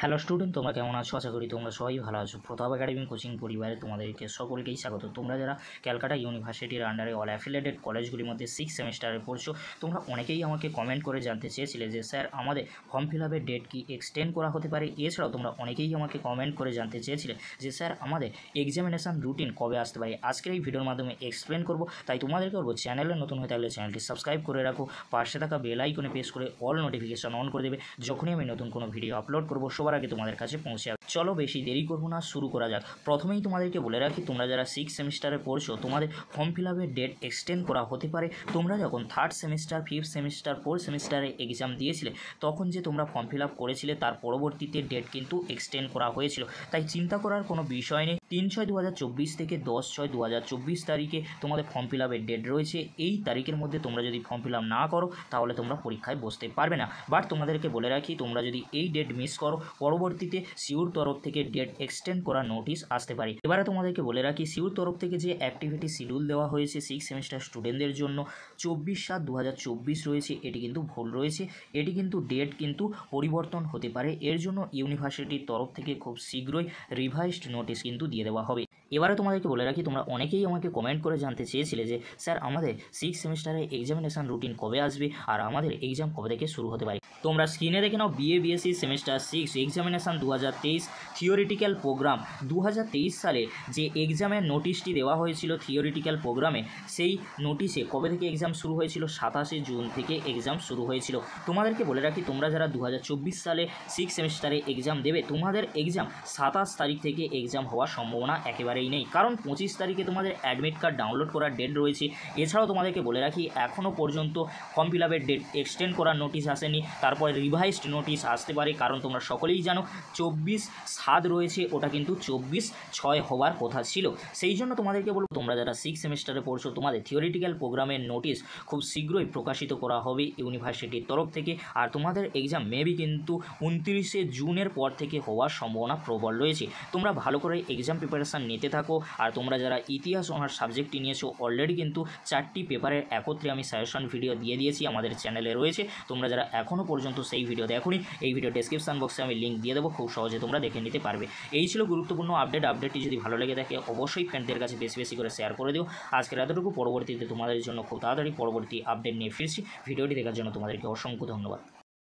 Hello student, তোমরা কেমন আছো? আশা করি তোমরা সবাই ভালো আছো। প্রতাপ একাডেমি কোচিং পরিবারে তোমাদেরকে সকলকেই স্বাগত। তোমরা যারা ক্যালকাটা ইউনিভার্সিটির আন্ডারে অল অ্যাফিলিয়েটেড কলেজগুলির মধ্যে 6 সেমিস্টারে পড়ছো, তোমরা অনেকেই আমাকে কমেন্ট করে জানতে চেয়েছিলে যে স্যার আমাদের ফর্ম ফিল আপের ডেট কি এক্সটেন্ড করা হতে পারে। এছাড়াও তোমরা অনেকেই আমাকে কমেন্ট করে জানতে চেয়েছিলে যে স্যার আমাদের এক্সামিনেশান রুটিন কবে আসতে পারে। আজকের এই ভিডিওর মাধ্যমে এক্সপ্লেন করবো, তাই তোমাদেরকে বলবো চ্যানেলে নতুন হয়ে থাকলে চ্যানেলটি সাবস্ক্রাইব করে রাখো, পাশে থাকা বেল আইকনে প্রেস করে অল নোটিফিকেশন অন করে দেবে। যখনই আমি নতুন কোনো ভিডিও আপলোড করবো সবার আগে তোমাদের কাছে পৌঁছে যাবে। চলো বেশি দেরি করবো না, শুরু করা যাক। প্রথমেই তোমাদেরকে বলে রাখি, তোমরা যারা 6 সেমিস্টারে পড়ছো তোমাদের ফর্ম ফিল আপের ডেট এক্সটেন্ড করা হতে পারে। তোমরা যখন 3rd semester, 5th semester, 4th সেমিস্টারে এক্সাম দিয়েছিলে তখন যে তোমরা ফর্ম ফিল আপ করেছিলে তার পরবর্তীতে ডেট কিন্তু এক্সটেন্ড করা হয়েছিল, তাই চিন্তা করার কোনো বিষয় নেই। 3/6/2024 থেকে 10/6/2024 তারিখে তোমাদের ফর্ম ফিল আপের ডেট রয়েছে। এই তারিখের মধ্যে তোমরা যদি ফর্ম ফিল আপ না করো তাহলে তোমরা পরীক্ষায় বসতে পারবে না। বাট তোমাদেরকে বলে রাখি, তোমরা যদি এই ডেট মিস করো পরবর্তীতে সিউর তরফ থেকে ডেট এক্সটেন্ড করা নোটিশ আসতে পারে। এবারে তোমাদেরকে বলে রাখি, সিউর তরফ থেকে যে অ্যাক্টিভিটি শিডিউল দেওয়া হয়েছে 6 সেমিস্টার স্টুডেন্টদের জন্য 24/7/2024 রয়েছে, এটি কিন্তু ভুল রয়েছে। এটি কিন্তু ডেট কিন্তু পরিবর্তন হতে পারে। এর জন্য ইউনিভার্সিটির তরফ থেকে খুব শীঘ্রই রিভাইজড নোটিশ কিন্তু দিয়ে দেওয়া হবে। এবারে তোমাদেরকে বলে রাখি, তোমরা অনেকেই আমাকে কমেন্ট করে জানতে চেয়েছিলে যে স্যার আমাদের 6 সেমিস্টারে এক্সামিনেশান রুটিন কবে আসবে আর আমাদের এক্সাম কবে থেকে শুরু হতে পারে। তোমরা স্ক্রিনে দেখে নাও, BA BSc semester 6 examination 2023 theoretical program. 2023 সালে যে এক্সামের নোটিশটি দেওয়া হয়েছিল থিওরিটিক্যাল প্রোগ্রামে, সেই নোটিশে কবে থেকে এক্সাম শুরু হয়েছিল? 27শে জুন থেকে এক্সাম শুরু হয়েছিল। তোমাদেরকে বলে রাখি, তোমরা যারা 2024 সালে 6 সেমিস্টারে এক্সাম দেবে তোমাদের এক্সাম 27 তারিখ থেকে এক্সাম হওয়ার সম্ভাবনা একেবারেই নেই, কারণ 25 তারিখে তোমাদের অ্যাডমিট কার্ড ডাউনলোড করার ডেট রয়েছে। এছাড়াও তোমাদেরকে বলে রাখি, এখনও পর্যন্ত ফর্ম ফিল আপের ডেট এক্সটেন্ড করার নোটিশ আসেনি, তারপরে রিভাইজড নোটিশ আসতে পারে। কারণ তোমরা সকলেই জানো 24/7 রয়েছে, ওটা কিন্তু 24/6 হওয়ার কথা ছিল। সেই জন্য তোমাদেরকে বলবো, তোমরা যারা 6 সেমিস্টারে পড়ছো তোমাদের থিওরিটিক্যাল প্রোগ্রামের নোটিশ খুব শীঘ্রই প্রকাশিত করা হবে ইউনিভার্সিটির তরফ থেকে। আর তোমাদের এক্সাম মেবি কিন্তু 29শে জুনের পর থেকে হওয়ার সম্ভাবনা প্রবল রয়েছে। তোমরা ভালো করে এক্সাম প্রিপারেশান নিতে থাকো। আর তোমরা যারা ইতিহাস অনার্স সাবজেক্টটি নিয়েছো অলরেডি কিন্তু 4টি পেপারের একত্রে আমি সাজেশন ভিডিও দিয়ে দিয়েছি, আমাদের চ্যানেলে রয়েছে। তোমরা যারা এখনও পর্যন্ত সেই ভিডিও দেখোনি, এই ভিডিও ডেসক্রিপশন বক্সে আমি লিঙ্ক দিয়ে দেবো, খুব সহজে তোমরা দেখে নিতে পারবে। এই ছিল গুরুত্বপূর্ণ আপডেটটি যদি ভালো লেগে থাকে অবশ্যই ফ্রেন্ডদের কাছে বেশি বেশি করে শেয়ার করে দিও। আজকের এতটুকু, পরবর্তীতে তোমাদের জন্য খুব তাড়াতাড়ি পরবর্তী আপডেট নিয়ে ফিরছি। ভিডিওটি দেখার জন্য তোমাদেরকে অসংখ্য ধন্যবাদ।